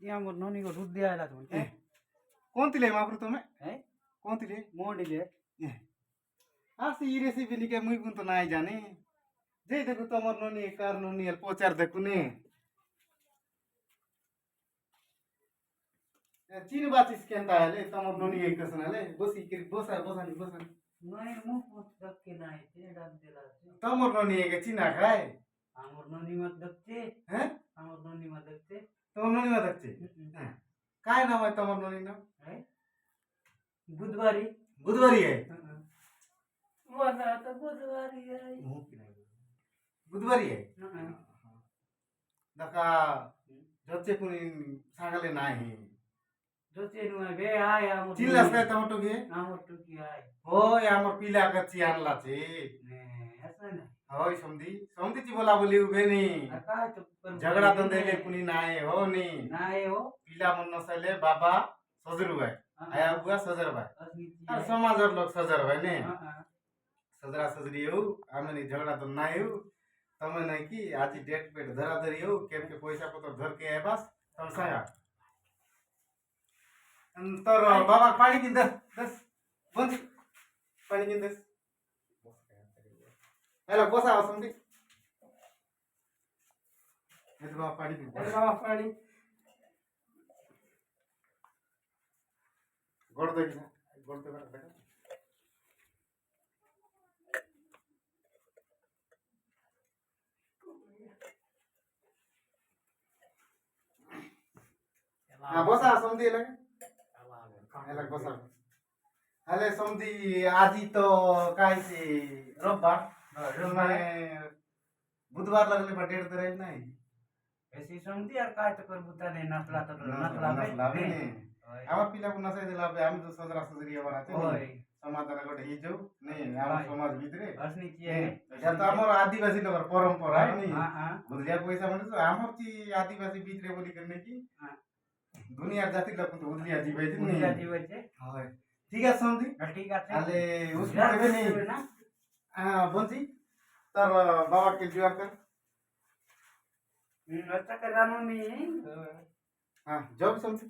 ये मोर ननी को दूध दिया तुम कौन तिले मापुर तुम्हें है कौन तिले मोडिले आसी ई रेसिपी निके मुई कुन तो नाई जाने जे देखो तमर ननी कार ननी हल पोचार देखु ने चीन बाचिस केंता हले तमर ननी एक कसन हले बसी के बसा बसानी बसानी नहीं मुंह मत दक के नहीं ते डाल देला तमर ननी एक चीना खाए हमर ननी मत दकते हैं हमर ननी मत दकते तमर ननी मत दकते काय नाम है तमर ननी नाम है बुधवारी बुधवारी है वना तो बुधवारी है बुधवारी है दका जच्चे कुनी सांगले नाही जोचे नु बे आय हमर चिल्लास काय टमाटो के हमर टुकी आय हो यामर पिला का चियानला छे ने ऐसा ना होय समधी समधी ची बोला बोली उभे नी काय तो झगड़ा धंधेले कुनी नाय हो नी नाय हो पिला मन नसले बाबा सजर भाई आया बुआ सजर भाई असनीति और समाजर लोग सजर भाई ने सजरा सजरी हो आमे नी झगड़ा तो नाय हो तमे नहीं की आज डेट पेट धरा धरी हो केम के पैसा पत्र धर के है बस तम साया अंतर बाबा पानी की दस बंद पानी की दस हेलो बसा समधी ये तो बाबा पानी की बाबा पानी गोड़ दे ना गोड़ दे बेटा हाँ बसा समधी लगे हेला बसा हेले समधी आजी तो काय से रविवार मैं बुधवार लगले पर डेढ़ तरह नहीं ऐसी समझी यार काय तो कर बुता ने नसला तो नसला बे आमा पिला को नसाई देला बे हम तो सजरा सजरी हमारा ओय समाज गटे ही जो नहीं आम समाज भितरे असनीति है या तो हमर आदिवासी लोग परंपरा है नहीं हां बुझलिया पैसा माने तो हमर ची आदिवासी भितरे बोली करने की दुनिया जाति लोग तो बुझलिया जीवे थी नहीं बुझलिया जीवे छे हां ठीक है समझी ठीक है आले उस पे नहीं हां बंसी तर बाबा के जुआर कर अच्छा करानो नहीं हां जॉब समझी